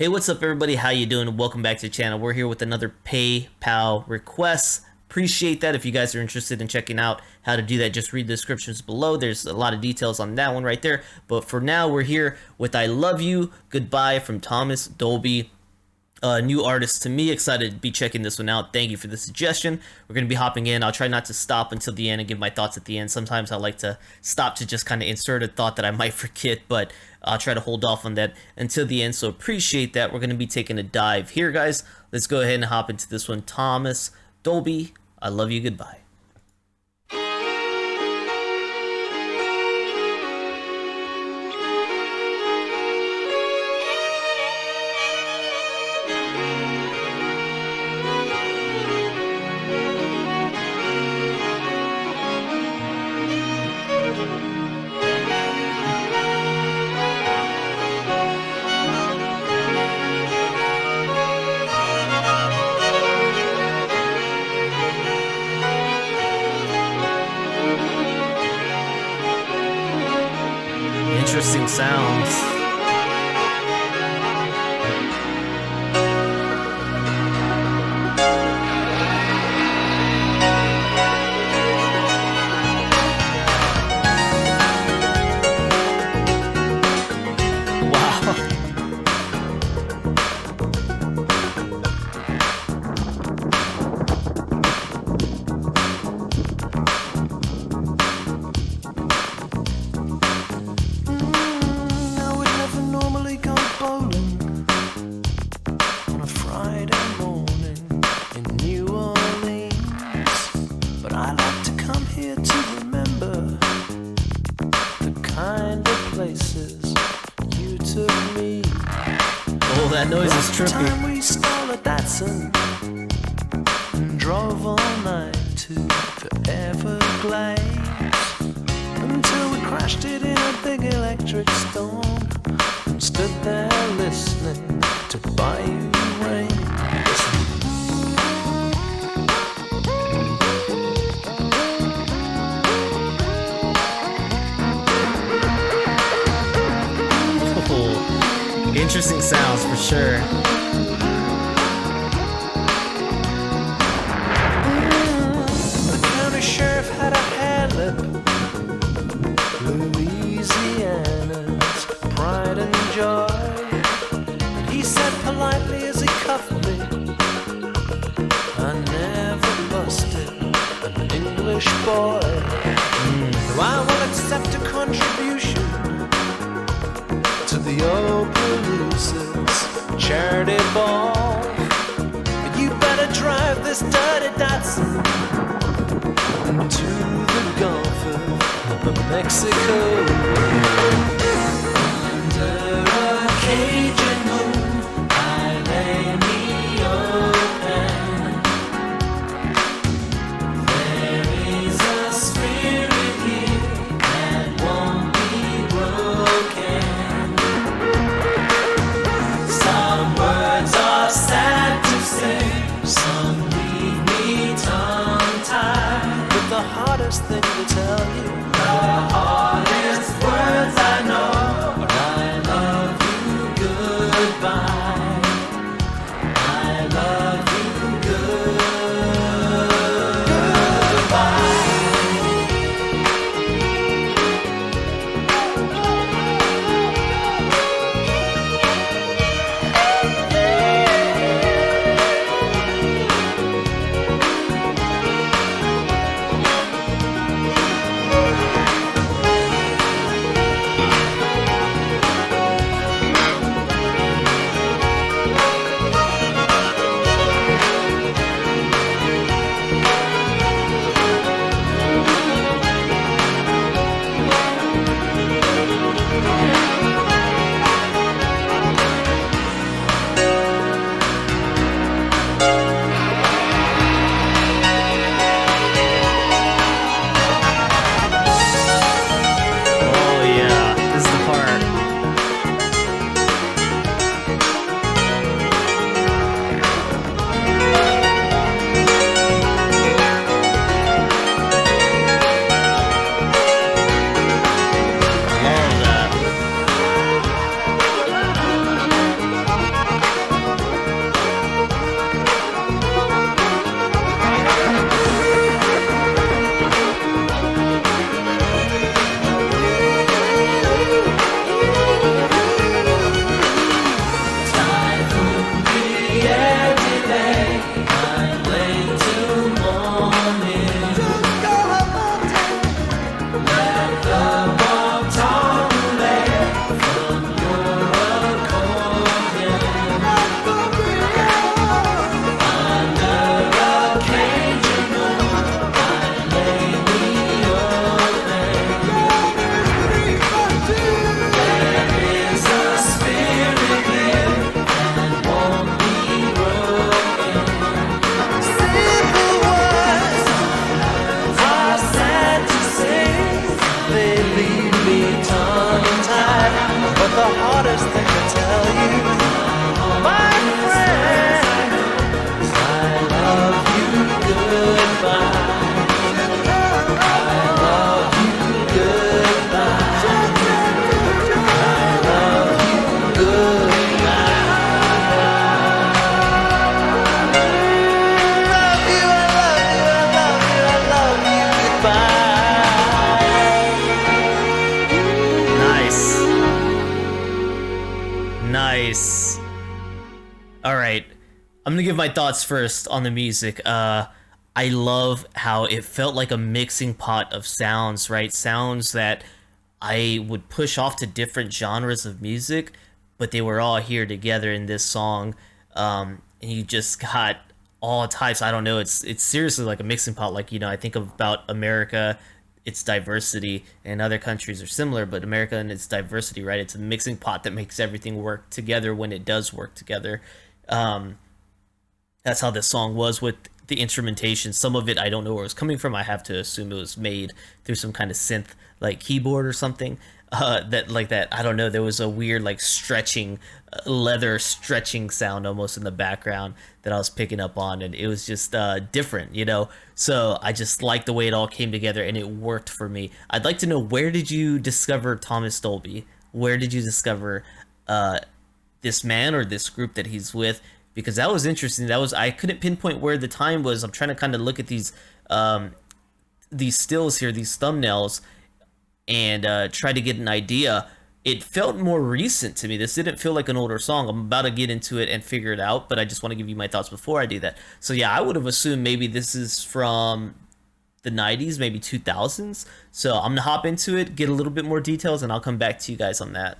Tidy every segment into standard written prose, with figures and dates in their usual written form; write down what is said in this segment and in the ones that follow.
Hey, what's up everybody? How you doing? Welcome back to the channel. We're here with another PayPal request. Appreciate that. If you guys are interested in checking out how to do that, just read the descriptions below. There's a lot of details on that one right there. But for now, we're here with I Love You, Goodbye from Thomas Dolby. New artist to me. Excited to be checking this one out. Thank you for the suggestion. We're going to be hopping in. I'll try not to stop until the end and give my thoughts at the end. Sometimes I like to stop to just kind of insert a thought that I might forget, but I'll try to hold off on that until the end, so appreciate that. We're going to be taking a dive here, guys. Let's go ahead and hop into this one. Thomas Dolby, I Love You, Goodbye. Interesting sounds. Oh, that noise is trippy. Time we stole a Datsun and drove all night to the Everglades until we crashed it in a big electric storm and stood there listening to Bayou Rain. Interesting sounds for sure. The county sheriff had a hair lip, Louisiana's pride and joy. And he said politely as he cuffed me, I never busted an English boy. I will accept a contribution to the Opelousas charity ball. But you better drive this dirty Datsun into the Gulf of Mexico. Under a Cajun moon, I lay me open. There is a spirit here that won't be broken. Some words are sad to say, some leave me tongue-tied. But the hardest thing to tell you, the hardest words I know, are I love you, goodbye. I love you, goodbye. All right, I'm gonna give my thoughts first on the music. I love how it felt like a mixing pot of sounds, right? Sounds that I would push off to different genres of music, but they were all here together in this song. And you just got all types. I don't know. It's seriously like a mixing pot. Like, I think about America, its diversity, and other countries are similar, but America and its diversity, right? It's a mixing pot that makes everything work together when it does work together. That's how this song was with the instrumentation. Some of it I don't know where it was coming from. I have to assume it was made through some kind of synth like keyboard or something. That I don't know. There was a weird like stretching, leather stretching sound almost in the background that I was picking up on, and it was just different. So I just liked the way it all came together, and it worked for me. I'd like to know, where did you discover Thomas Dolby? Where did you discover this man or this group that he's with? Because that was interesting. I couldn't pinpoint where the time was. I'm trying to kind of look at these stills here, these thumbnails, and try to get an idea. It felt more recent to me. This didn't feel like an older song. I'm about to get into it and figure it out, but I just want to give you my thoughts before I do that. So yeah, I would have assumed maybe this is from the 90s, maybe 2000s. So I'm gonna hop into it, get a little bit more details, and I'll come back to you guys on that.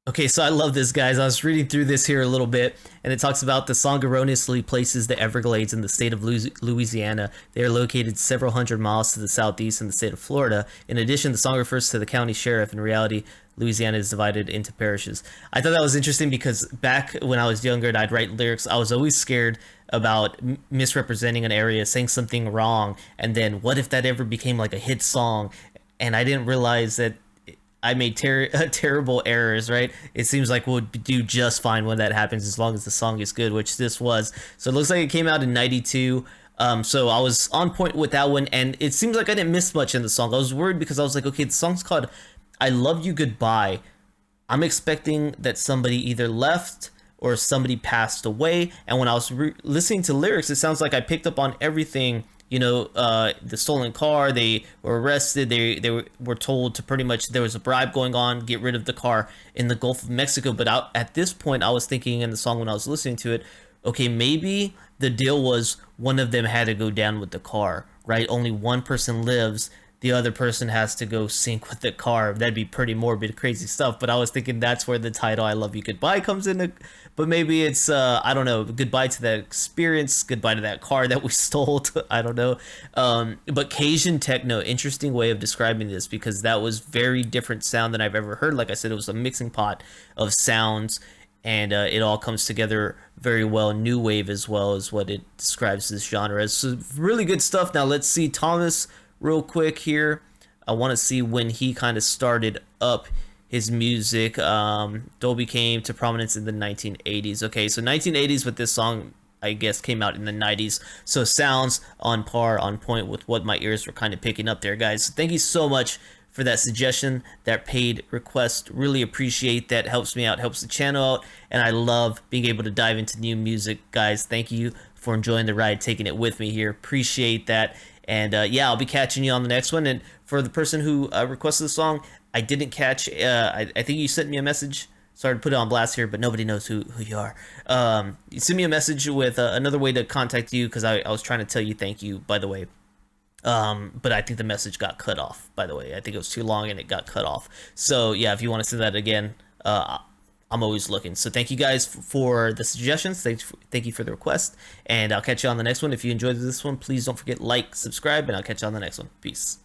Okay, so I love this, guys. I was reading through this here a little bit, and it talks about the song erroneously places the Everglades in the state of Louisiana. They are located several hundred miles to the southeast in the state of Florida. In addition, the song refers to the county sheriff. In reality, Louisiana is divided into parishes. I thought that was interesting because back when I was younger and I'd write lyrics, I was always scared about misrepresenting an area, saying something wrong, and then what if that ever became like a hit song? And I didn't realize that I made terrible errors, right? It seems like we'll do just fine when that happens as long as the song is good, which this was. So it looks like it came out in 92. So I was on point with that one, and it seems like I didn't miss much in the song. I was worried because I was like, okay, the song's called I Love You Goodbye. I'm expecting that somebody either left or somebody passed away. And when I was listening to lyrics, it sounds like I picked up on everything. The stolen car, they were arrested, they were told to pretty much, there was a bribe going on, get rid of the car in the Gulf of Mexico. But at this point, I was thinking in the song when I was listening to it, okay, maybe the deal was one of them had to go down with the car, right? Only one person lives, the other person has to go sink with the car. That'd be pretty morbid, crazy stuff. But I was thinking that's where the title I Love You Goodbye comes in. But maybe it's, I don't know, goodbye to that experience, goodbye to that car that we stole. I don't know. But Cajun techno, interesting way of describing this, because that was very different sound than I've ever heard. Like I said, it was a mixing pot of sounds, and it all comes together very well. New wave as well is what it describes this genre as. So really good stuff. Now let's see Thomas real quick here. I want to see when he kind of started up his music. Dolby came to prominence in the 1980s. Okay, so 1980s with this song, I guess, came out in the 90s. So sounds on par, on point with what my ears were kind of picking up there, guys. So thank you so much for that suggestion, that paid request. Really appreciate that. Helps me out, helps the channel out, and I love being able to dive into new music, guys. Thank you for enjoying the ride, taking it with me here. Appreciate that. And yeah, I'll be catching you on the next one. And for the person who requested the song, I didn't catch. I think you sent me a message. Sorry to put it on blast here, but nobody knows who you are. You sent me a message with another way to contact you, because I was trying to tell you thank you, by the way. But I think the message got cut off, by the way. I think it was too long and it got cut off. So yeah, if you want to send that again, I'm always looking. So thank you guys for the suggestions. Thank you for the request. And I'll catch you on the next one. If you enjoyed this one, please don't forget like, subscribe, and I'll catch you on the next one. Peace.